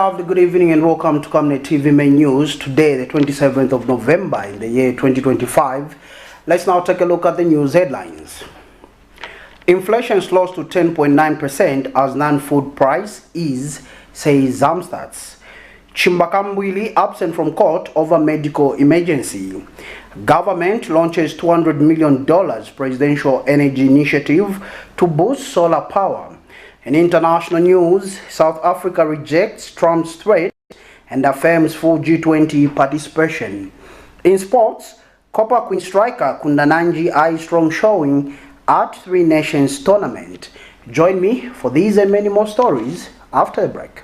lovely good evening and welcome to Camnet TV main news. Today, the 27th of November in the year 2025. Let's now take a look at the news headlines. Inflation slows to 10.9% as non-food price ease, says ZAMSTATS. KAMBWILI absent from court over medical emergency. Government launches $200 million presidential energy initiative to boost solar power. In international news, South Africa rejects Trump's threat and affirms full G20 participation. In sports, Copper Queen striker KUNDANANJI eyes strong showing at Three Nations tournament. Join me for these and many more stories after a break.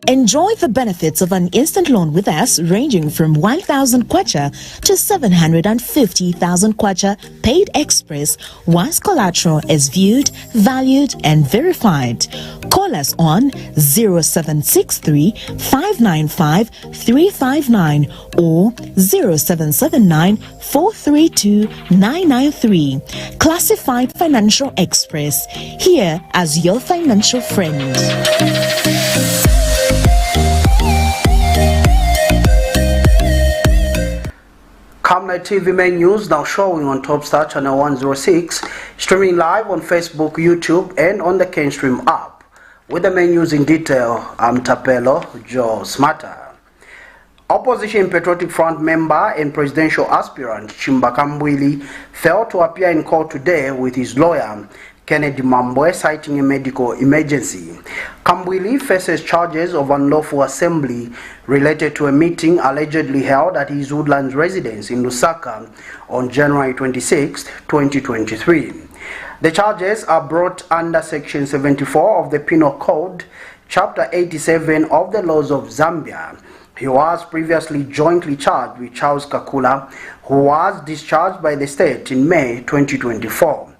Enjoy the benefits of an instant loan with us ranging from 1,000 kwacha to 750,000 kwacha paid express once collateral is viewed, valued and verified. Call us on 0763 595 359 or 0779 432 993. Classified Financial Express, here as your financial friend. Camnet TV main news now showing on Topstar channel 106, streaming live on Facebook, YouTube and on the KenStream app. With the main news in detail, I'm Tapelo Joe Smarter. Opposition Patriotic Front member and presidential aspirant CHISHIMBA KAMBWILI failed to appear in court today with his lawyer Kennedy Mambwe citing a medical emergency. KAMBWILI faces charges of unlawful assembly related to a meeting allegedly held at his Woodlands residence in Lusaka on January 26, 2023. The charges are brought under Section 74 of the Penal Code, Chapter 87 of the Laws of Zambia. He was previously jointly charged with Charles Kakula, who was discharged by the state in May 2024.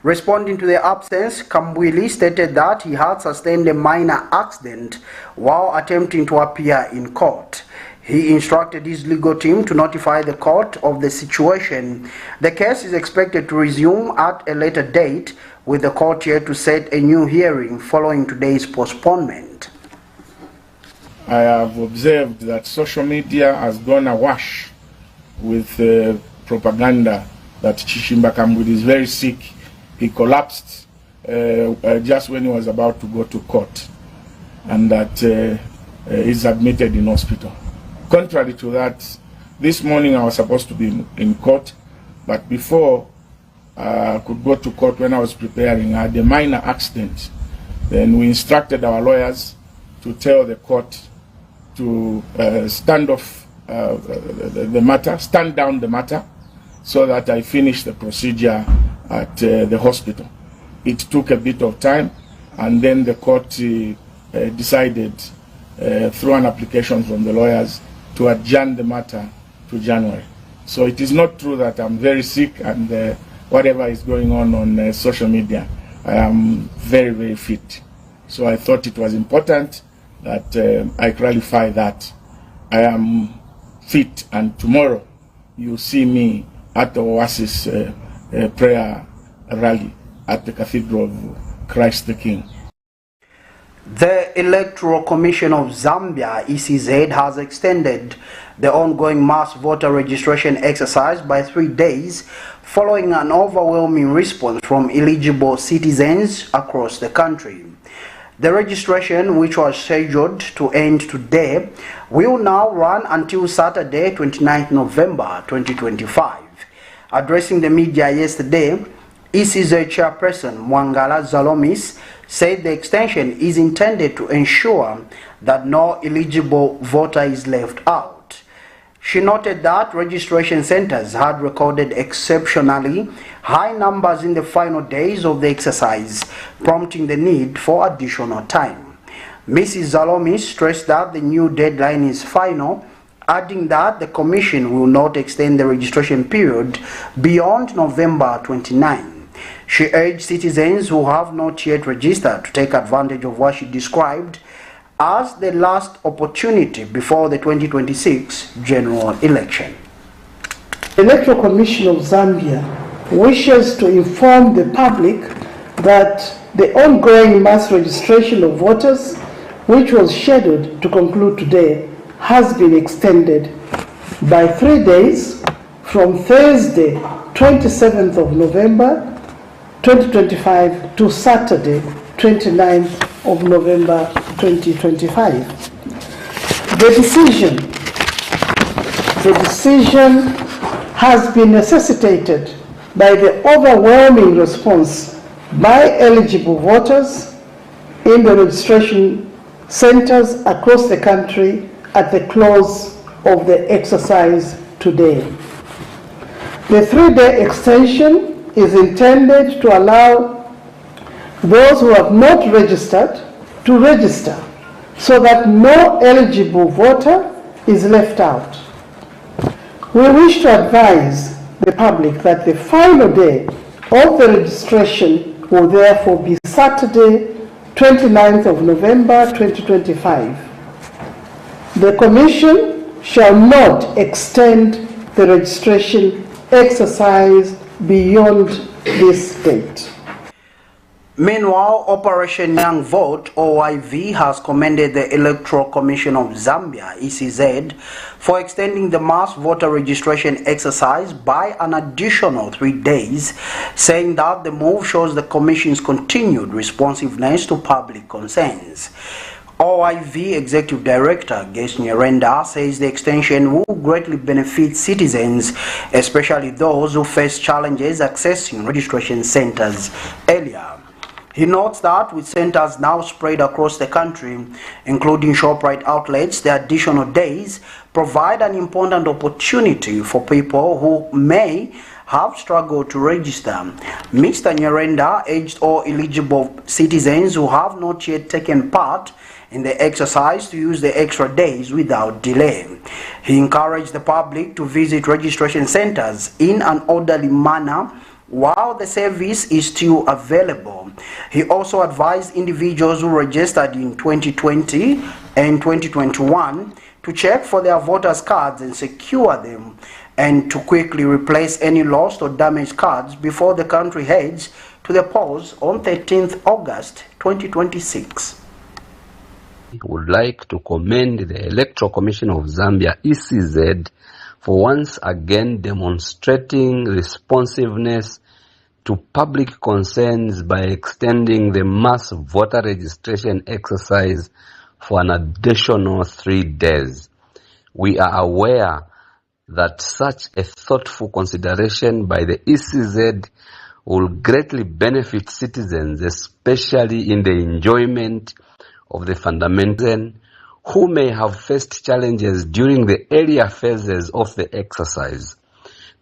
Responding to the absence, KAMBWILI stated that he had sustained a minor accident while attempting to appear in court. He instructed his legal team to notify the court of the situation. The case is expected to resume at a later date, with the court yet to set a new hearing following today's postponement. I have observed that social media has gone awash with propaganda that CHISHIMBA KAMBWILI is very sick. He collapsed just when he was about to go to court, and that he's admitted in hospital. Contrary to that, this morning I was supposed to be in court, but before I could go to court, when I was preparing, I had a minor accident. Then we instructed our lawyers to tell the court to stand down the matter, so that I finish the procedure at the hospital. It took a bit of time, and then the court decided through an application from the lawyers to adjourn the matter to January. So it is not true that I'm very sick and whatever is going on social media. I am very, very fit. So I thought it was important that I clarify that I am fit, and tomorrow you see me at the Oasis prayer rally at the Cathedral of Christ the King. The Electoral Commission of Zambia, ECZ, has extended the ongoing mass voter registration exercise by 3 days following an overwhelming response from eligible citizens across the country. The registration, which was scheduled to end today, will now run until Saturday, 29th November 2025. Addressing the media yesterday, ECZ chairperson Mwangala Zalomis said the extension is intended to ensure that no eligible voter is left out. She noted that registration centers had recorded exceptionally high numbers in the final days of the exercise, prompting the need for additional time. Mrs. Zalomis stressed that the new deadline is final, adding that the Commission will not extend the registration period beyond November 29. She urged citizens who have not yet registered to take advantage of what she described as the last opportunity before the 2026 general election. The Electoral Commission of Zambia wishes to inform the public that the ongoing mass registration of voters which was scheduled to conclude today, has been extended by 3 days from Thursday, 27th of November 2025 to Saturday, 29th of November 2025. The decision has been necessitated by the overwhelming response by eligible voters in the registration centers across the country at the close of the exercise today. The 3-day extension is intended to allow those who have not registered to register so that no eligible voter is left out. We wish to advise the public that the final day of the registration will therefore be Saturday, 29th of November 2025. The Commission shall not extend the registration exercise beyond this date. Meanwhile, Operation Young Vote, OYV, has commended the Electoral Commission of Zambia, ECZ, for extending the mass voter registration exercise by an additional 3 days, saying that the move shows the Commission's continued responsiveness to public concerns. OIV Executive Director Ges Nyerenda says the extension will greatly benefit citizens, especially those who face challenges accessing registration centers earlier. He notes that with centers now spread across the country, including ShopRite outlets, the additional days provide an important opportunity for people who may have struggled to register. Mr. Nyerenda urged all eligible citizens who have not yet taken part in the exercise to use the extra days without delay. He encouraged the public to visit registration centers in an orderly manner while the service is still available. He also advised individuals who registered in 2020 and 2021 to check for their voters' cards and secure them, and to quickly replace any lost or damaged cards before the country heads to the polls on 13th August 2026. I would like to commend the Electoral Commission of Zambia, ECZ, for once again demonstrating responsiveness to public concerns by extending the mass voter registration exercise for an additional 3 days. We are aware that such a thoughtful consideration by the ECZ will greatly benefit citizens, especially in the enjoyment of the fundamental who may have faced challenges during the earlier phases of the exercise,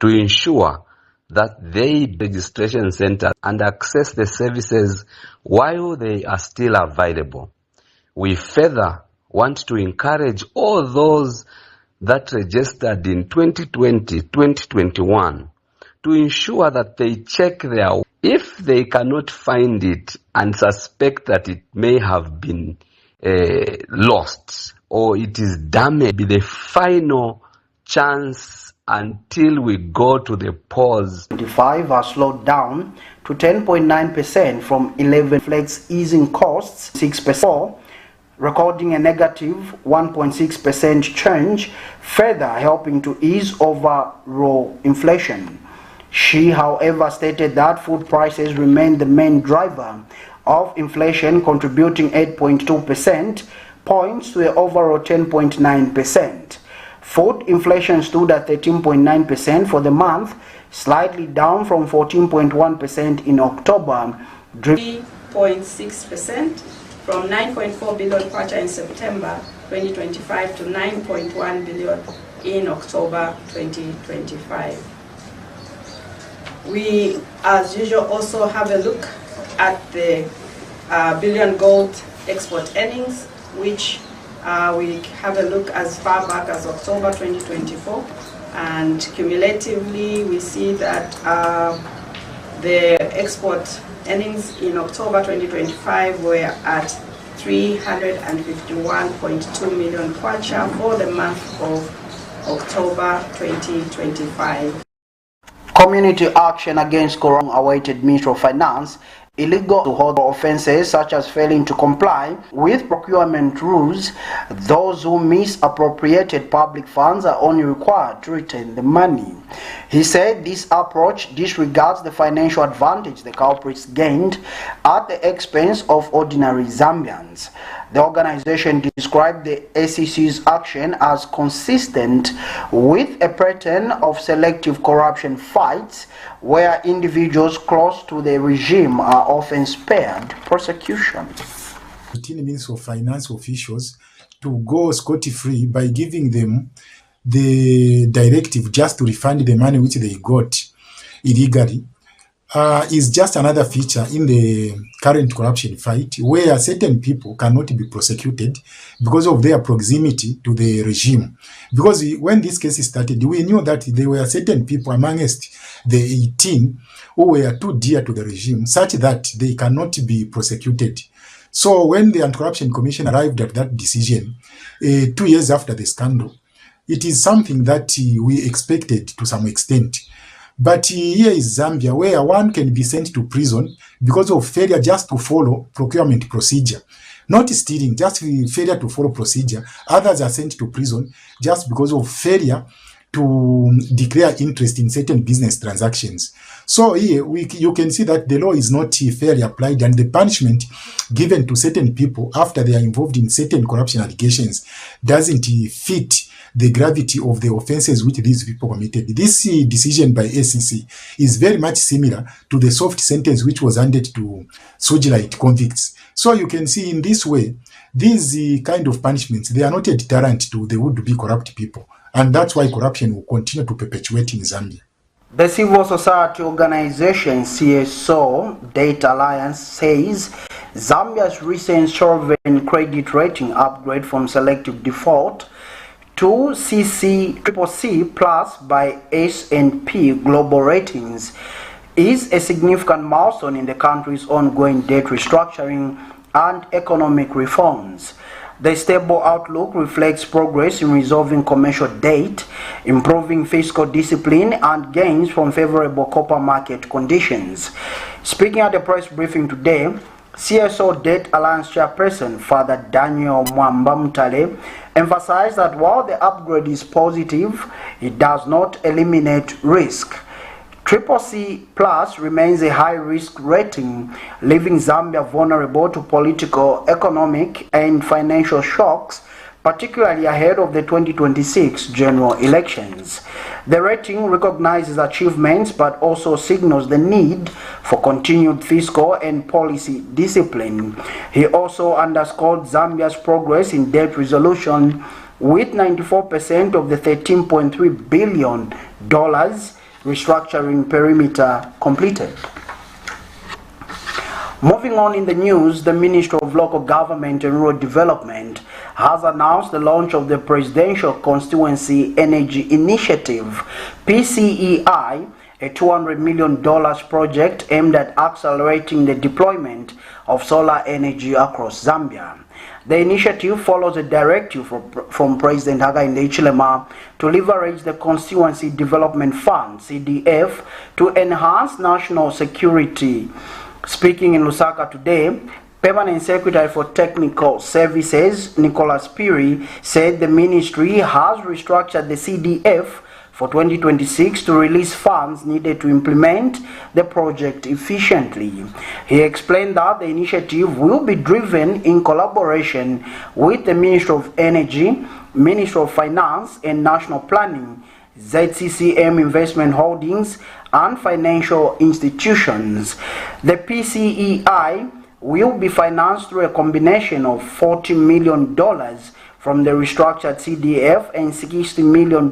to ensure that they registration centers and access the services while they are still available. We further want to encourage all those that registered in 2020-2021 to ensure that they check their, if they cannot find it and suspect that it may have been lost or it is damaged, be the final chance until we go to the polls. 25 has slowed down to 10.9% from 11, reflects easing costs 6%, recording a negative 1.6% change, further helping to ease overall inflation. She, however, stated that food prices remain the main driver of inflation, contributing 8.2% points to the overall 10.9%. Food inflation stood at 13.9% for the month, slightly down from 14.1% in October, 3.6% from 9.4 billion kwacha in September 2025 to 9.1 billion in October 2025. We, as usual, also have a look at the billion gold export earnings, which we have a look as far back as October 2024, and cumulatively we see that the export earnings in October 2025 were at 351.2 million kwacha for the month of October 2025. Community action against corruption awaited Minister of Finance illegal offenses such as failing to comply with procurement rules. Those who misappropriated public funds are only required to return the money. He said this approach disregards the financial advantage the culprits gained at the expense of ordinary Zambians. The organization described the ACC's action as consistent with a pattern of selective corruption fights where individuals close to the regime are often spared prosecution. 15 Ministry of Finance officials to go scot-free by giving them the directive just to refund the money which they got illegally is just another feature in the current corruption fight where certain people cannot be prosecuted because of their proximity to the regime. Because when this case started, we knew that there were certain people amongst the 18 who were too dear to the regime such that they cannot be prosecuted. So when the Anti-Corruption Commission arrived at that decision 2 years after the scandal, it is something that we expected to some extent. But here is Zambia, where one can be sent to prison because of failure just to follow procurement procedure. Not stealing, just failure to follow procedure. Others are sent to prison just because of failure to declare interest in certain business transactions. So here you can see that the law is not fairly applied, and the punishment given to certain people after they are involved in certain corruption allegations doesn't fit the gravity of the offenses which these people committed. This decision by ACC is very much similar to the soft sentence which was handed to Sojilite convicts. So you can see in this way, these kind of punishments, they are not a deterrent to the would-be corrupt people. And that's why corruption will continue to perpetuate in Zambia. The civil society organization CSO Data Alliance says Zambia's recent sovereign credit rating upgrade from selective default to CCCC plus by S&P Global Ratings is a significant milestone in the country's ongoing debt restructuring and economic reforms. The stable outlook reflects progress in resolving commercial debt, improving fiscal discipline, and gains from favorable copper market conditions. Speaking at a press briefing today, CSO Debt Alliance Chairperson Father Daniel Mwambamtale emphasized that while the upgrade is positive, it does not eliminate risk. CCC Plus remains a high-risk rating, leaving Zambia vulnerable to political, economic, and financial shocks, particularly ahead of the 2026 general elections. The rating recognizes achievements but also signals the need for continued fiscal and policy discipline. He also underscored Zambia's progress in debt resolution, with 94% of the $13.3 billion restructuring perimeter completed. Moving on in the news, the Ministry of Local Government and Rural Development has announced the launch of the Presidential Constituency Energy Initiative, PCEI, a $200 million project aimed at accelerating the deployment of solar energy across Zambia. The initiative follows a directive from President Hakainde Hichilema to leverage the Constituency Development Fund, CDF, to enhance national security. Speaking in Lusaka today, Permanent Secretary for Technical Services, Nicholas Piri, said the ministry has restructured the CDF for 2026 to release funds needed to implement the project efficiently. He explained that the initiative will be driven in collaboration with the Ministry of Energy, Ministry of Finance and National Planning, ZCCM Investment Holdings, and financial institutions. The PCEI will be financed through a combination of $40 million from the restructured CDF and $60 million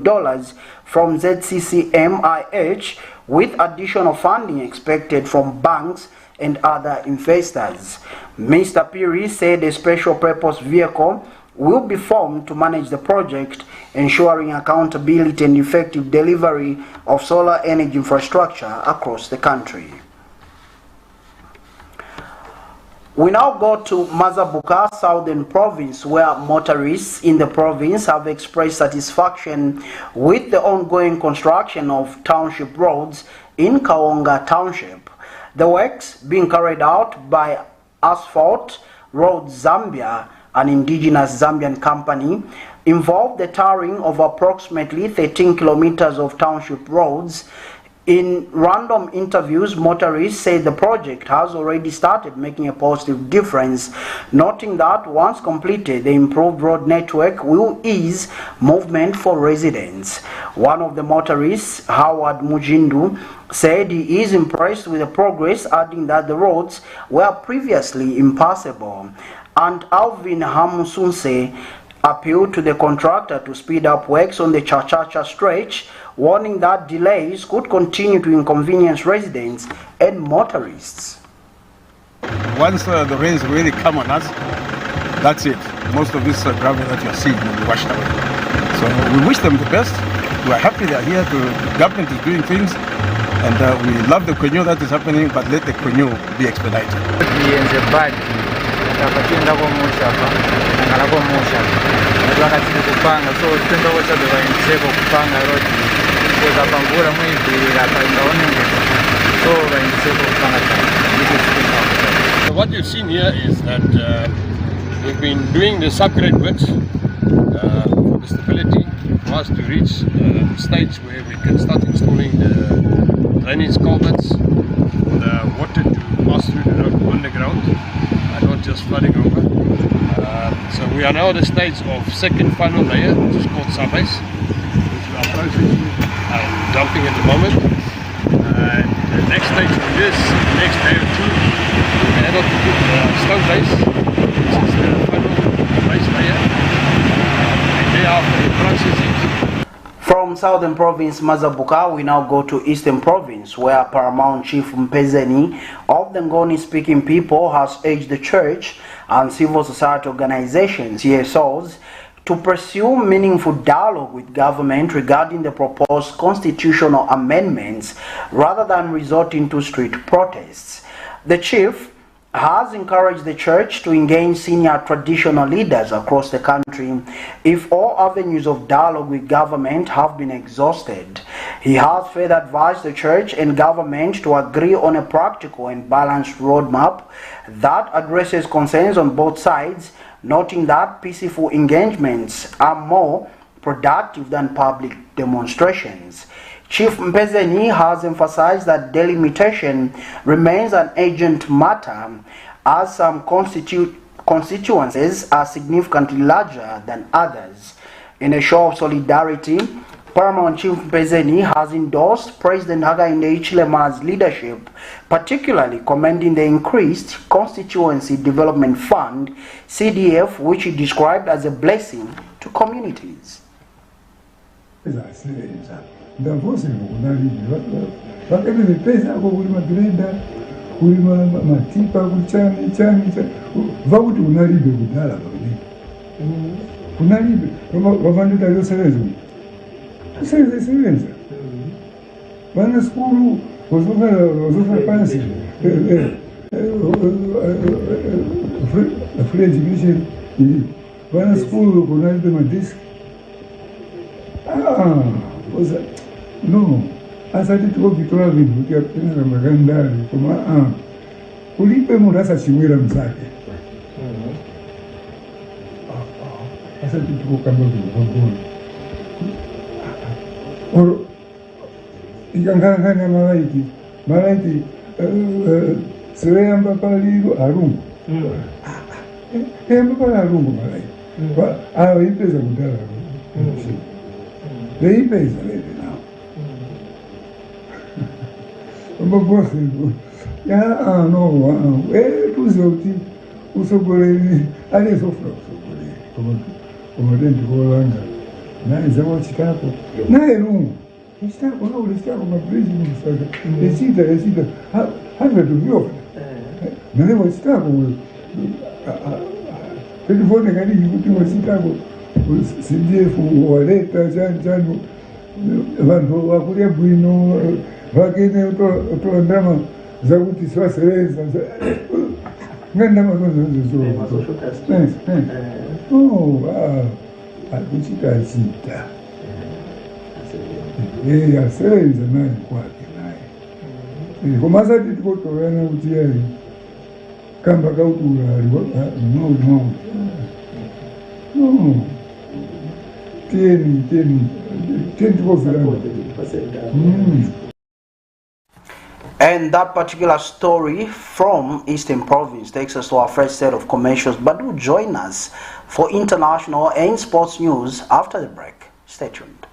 from ZCCMIH, with additional funding expected from banks and other investors. Mr. Piri said a special purpose vehicle will be formed to manage the project, ensuring accountability and effective delivery of solar energy infrastructure across the country. We now go to Mazabuka, Southern Province, where motorists in the province have expressed satisfaction with the ongoing construction of township roads in Kaonga Township. The works being carried out by Asphalt Road Zambia, an indigenous Zambian company, involved the tarring of approximately 13 kilometers of township roads. In random interviews, motorists say the project has already started making a positive difference, noting that once completed, the improved road network will ease movement for residents. One of the motorists, Howard Mujindu, said he is impressed with the progress, adding that the roads were previously impassable. And Alvin Hamusunse appealed to the contractor to speed up works on the Chachacha stretch, warning that delays could continue to inconvenience residents and motorists. Once the rains really come on us, that's it. Most of this gravel that you are seeing will be washed away. So we wish them the best. We are happy they are here. The government is doing things, and we love the Konyo that is happening, but let the Konyo be expedited. So what you've seen here is that we've been doing the subgrade works for the stability for us to reach the stage where we can start installing the drainage culverts for the water to pass through the road underground and not just flooding over. So we are now at the stage of second final layer, which is called subbase, which we are processing and dumping at the moment. And the next stage of this, next day or two, we'll be able to put the stone base, which is the final base layer, and thereafter the processing. From Southern Province Mazabuka, we now go to Eastern Province, where Paramount Chief Mpezeni of the Ngoni-speaking people has urged the church and civil society organizations, CSOs, to pursue meaningful dialogue with government regarding the proposed constitutional amendments rather than resorting to street protests. The chief has encouraged the church to engage senior traditional leaders across the country if all avenues of dialogue with government have been exhausted. He has further advised the church and government to agree on a practical and balanced roadmap that addresses concerns on both sides, noting that peaceful engagements are more productive than public demonstrations. Chief Mpezeni has emphasized that delimitation remains an urgent matter as some constituencies are significantly larger than others. In a show of solidarity, Paramount Chief Mpezeni has endorsed President Hakainde Hichilema's leadership, particularly commending the increased Constituency Development Fund, CDF, which he described as a blessing to communities. Ndavose kunalibe vakebe pesa ako kuli magreda kuli matipa kuchani vakuti kunalibe kudala pakuli kunalibe vavandu taliyosebenza sebenza vana skulu vazofana pansi free education vana skulu kunalibe madiski no, asati tikobvitola vinhu kuti apinza makandari koma kulipe munhu asachimwira muzake asati tikokamba vinhu oro ikangangana malaiti siveyamba paliro arungu eyamba pala arungu malaiti ipeza kudala veipeza leve nao mabose tuziva kuti usogoleri anesofuna kusogoleri komatendikoolanga naye zama chitako naye rungu echitako naule chitako mabridge musaka echita hazvatoviona nanewa chitako petifonekadii kuti wachitako CDF waleta chano vanhu vakuria bwino vakene tondama zakuti sivasevenza ngandama akuchita achita asevenza naye kwake naye Komasa titiko toyana utiari. Kamba kautura no. No. Tieni tiko filana. And that particular story from Eastern Province takes us to our first set of commercials. But do join us for international and sports news after the break. Stay tuned.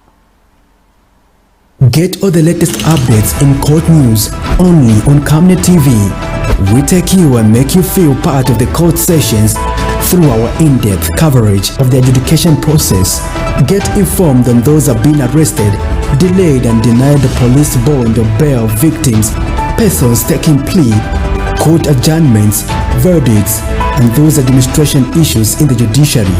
Get all the latest updates in court news only on Camnet TV. We take you and make you feel part of the court sessions through our in-depth coverage of the adjudication process. Get informed on those who have been arrested, delayed and denied the police bond or bail victims, persons taking plea, court adjournments, verdicts, and those administration issues in the judiciary.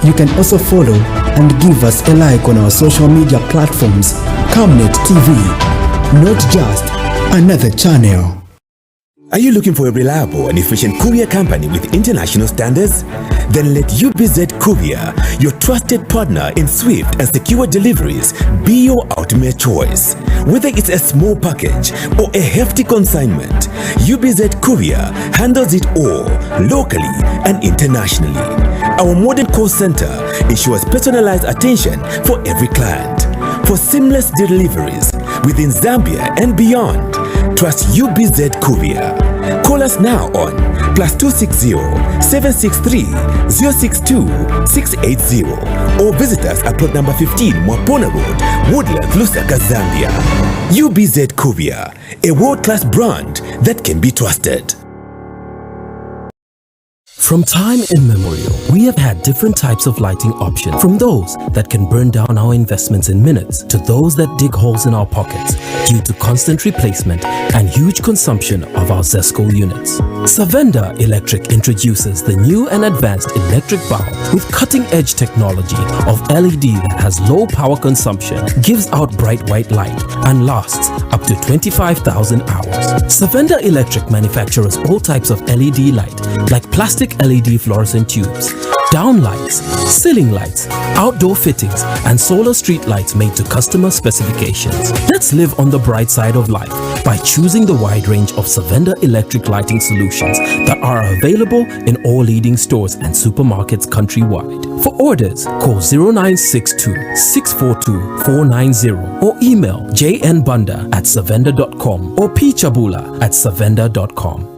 You can also follow and give us a like on our social media platforms. Camnet TV, not just another channel. Are you looking for a reliable and efficient courier company with international standards? Then let UBZ Courier, your trusted partner in swift and secure deliveries, be your ultimate choice. Whether it's a small package or a hefty consignment, UBZ Courier handles it all, locally and internationally. Our modern call center ensures personalized attention for every client. For seamless deliveries within Zambia and beyond, trust UBZ Courier. Call us now on +260 763 062 680 or visit us at plot number 15 Mwapona Road, Woodland, Lusaka, Zambia. UBZ Courier, a world-class brand that can be trusted. From time immemorial, we have had different types of lighting options, from those that can burn down our investments in minutes to those that dig holes in our pockets due to constant replacement and huge consumption of our ZESCO units. Savenda Electric introduces the new and advanced electric bulb with cutting-edge technology of LED that has low power consumption, gives out bright white light, and lasts up to 25,000 hours. Savenda Electric manufactures all types of LED light, like plastic LED fluorescent tubes, down lights, ceiling lights, outdoor fittings, and solar street lights made to customer specifications. Let's live on the bright side of life by choosing the wide range of Savenda electric lighting solutions that are available in all leading stores and supermarkets countrywide. For orders, call 0962 642 490 or email jnbunda@savenda.com or pchabula@savenda.com.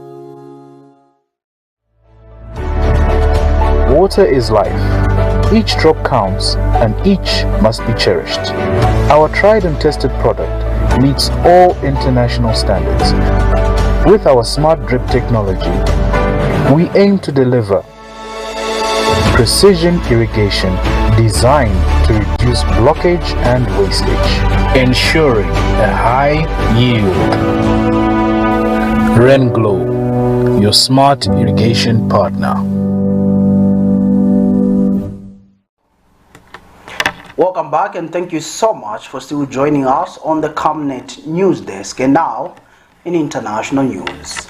Water is life. Each drop counts and each must be cherished. Our tried and tested product meets all international standards. With our smart drip technology, we aim to deliver precision irrigation designed to reduce blockage and wastage, ensuring a high yield. Renglow, your smart irrigation partner. Welcome back and thank you so much for still joining us on the Camnet News Desk. And now, in international news.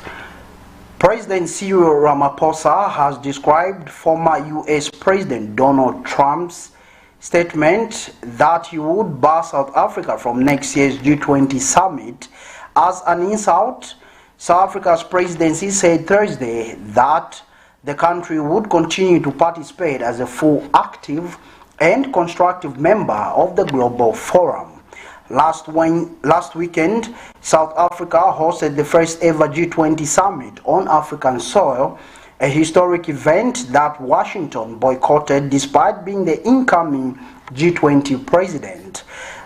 President Cyril Ramaphosa has described former US President Donald Trump's statement that he would bar South Africa from next year's G20 summit as an insult. South Africa's presidency said Thursday that the country would continue to participate as a full active and constructive member of the Global Forum. Last weekend, South Africa hosted the first ever G20 summit on African soil, a historic event that Washington boycotted despite being the incoming G20 president.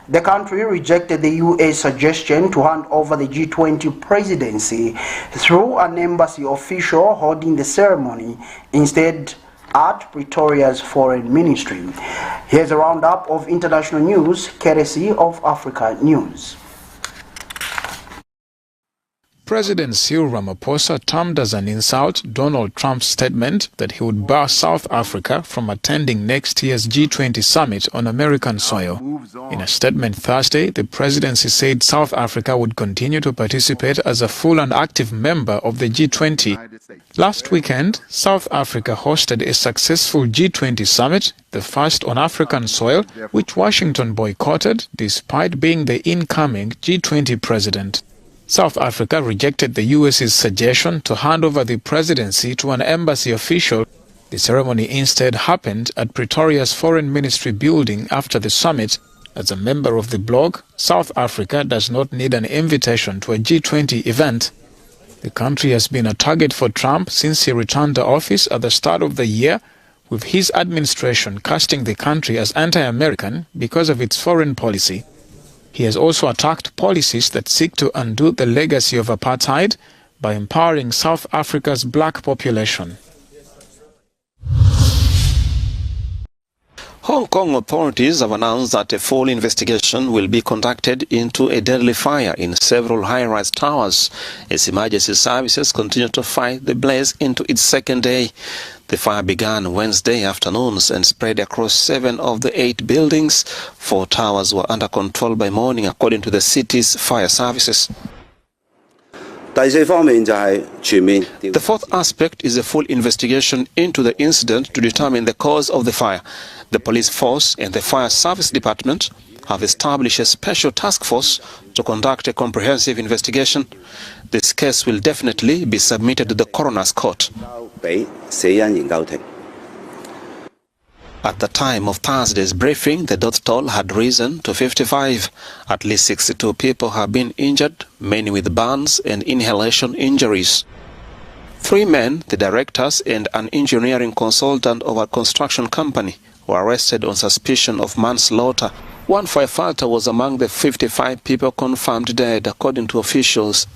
The country rejected the US suggestion to hand over the G20 presidency through an embassy official holding the ceremony, instead at Pretoria's foreign ministry. Here's a roundup of international news courtesy of Africa News. President Cyril Ramaphosa termed as an insult Donald Trump's statement that he would bar South Africa from attending next year's G20 summit on American soil. In a statement Thursday, the presidency said South Africa would continue to participate as a full and active member of the G20. Last weekend, South Africa hosted a successful G20 summit, the first on African soil, which Washington boycotted despite being the incoming G20 president. South Africa rejected the US's suggestion to hand over the presidency to an embassy official. The ceremony instead happened at Pretoria's Foreign Ministry building after the summit. As a member of the bloc, South Africa does not need an invitation to a G20 event. The country has been a target for Trump since he returned to office at the start of the year, with his administration casting the country as anti-American because of its foreign policy. He has also attacked policies that seek to undo the legacy of apartheid by empowering South Africa's black population. Hong Kong authorities have announced that a full investigation will be conducted into a deadly fire in several high-rise towers as emergency services continue to fight the blaze into its second day. The fire began Wednesday afternoons and spread across 7 of the 8 buildings. 4 towers were under control by morning, according to the city's fire services. The fourth aspect is a full investigation into the incident to determine the cause of the fire. The police force and the fire service department have established a special task force to conduct a comprehensive investigation. This case will definitely be submitted to the coroner's court. At the time of Thursday's briefing, the death toll had risen to 55. At least 62 people have been injured, many with burns and inhalation injuries. 3 men, the directors and an engineering consultant of a construction company, were arrested on suspicion of manslaughter. 1 firefighter was among the 55 people confirmed dead, according to officials.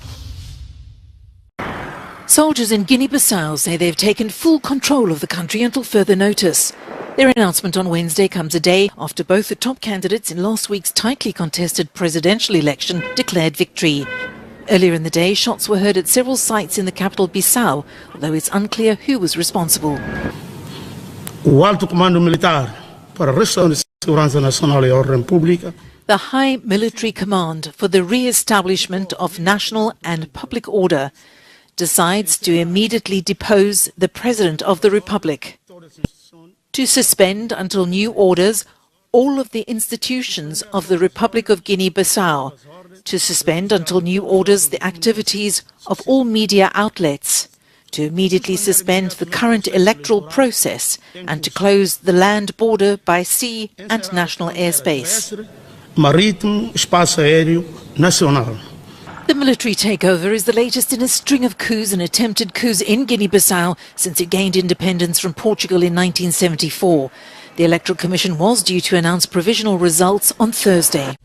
Soldiers in Guinea-Bissau say they've taken full control of the country until further notice. Their announcement on Wednesday comes a day after both the top candidates in last week's tightly contested presidential election declared victory. Earlier in the day, shots were heard at several sites in the capital Bissau, although it's unclear who was responsible. The High Military Command for the Re-establishment of National and Public Order decides to immediately depose the President of the Republic, to suspend until new orders all of the institutions of the Republic of Guinea-Bissau, to suspend until new orders the activities of all media outlets, to immediately suspend the current electoral process and to close the land border by sea and national airspace. The military takeover is the latest in a string of coups and attempted coups in Guinea-Bissau since it gained independence from Portugal in 1974. The Electoral Commission was due to announce provisional results on Thursday.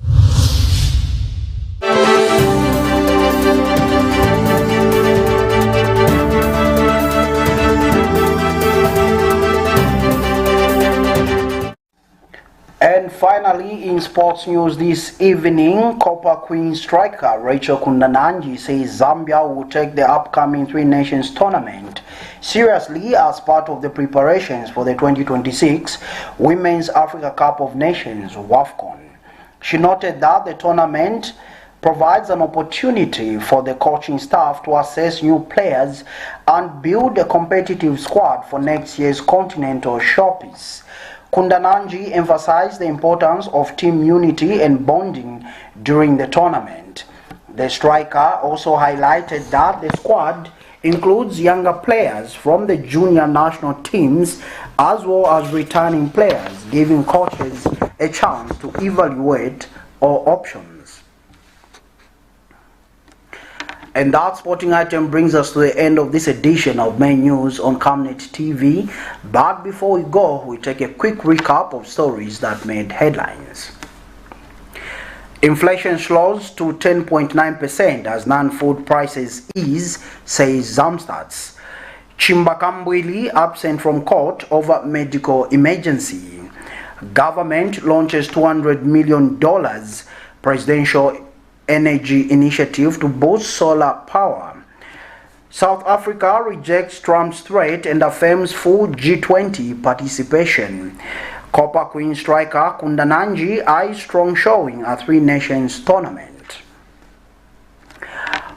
And finally, in sports news this evening, Copper Queen striker Rachel Kundananji says Zambia will take the upcoming 3 Nations tournament seriously as part of the preparations for the 2026 Women's Africa Cup of Nations WAFCON. She noted that the tournament provides an opportunity for the coaching staff to assess new players and build a competitive squad for next year's continental showpiece. Kundananji emphasized the importance of team unity and bonding during the tournament. The striker also highlighted that the squad includes younger players from the junior national teams as well as returning players, giving coaches a chance to evaluate all options. And that sporting item brings us to the end of this edition of Main News on Camnet TV. But before we go, we take a quick recap of stories that made headlines. Inflation slows to 10.9% as non-food prices ease, says ZAMSTATS. KAMBWILI absent from court over medical emergency. Government launches $200 million presidential energy initiative to boost solar power. South Africa rejects Trump's threat and affirms full G20 participation. Copper Queen striker KUNDANANJI eyes strong showing at Three Nations tournament.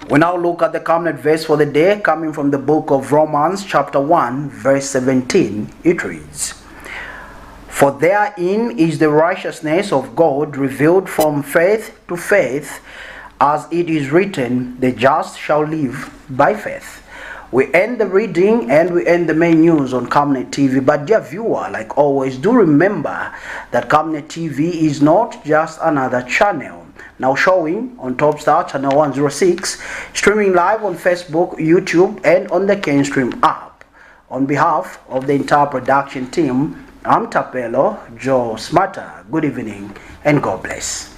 We now look at the Camnet verse for the day, coming from the book of Romans chapter 1 verse 17. It reads, "For therein is the righteousness of God revealed from faith to faith, as it is written, the just shall live by faith." We end the reading and we end the main news on Camnet TV. But dear viewer, like always, do remember that Camnet TV is not just another channel. Now showing on TopStar channel 106, streaming live on Facebook, YouTube, and on the KenStream app. On behalf of the entire production team, I'm Tapelo Joe Smarter. Good evening and God bless.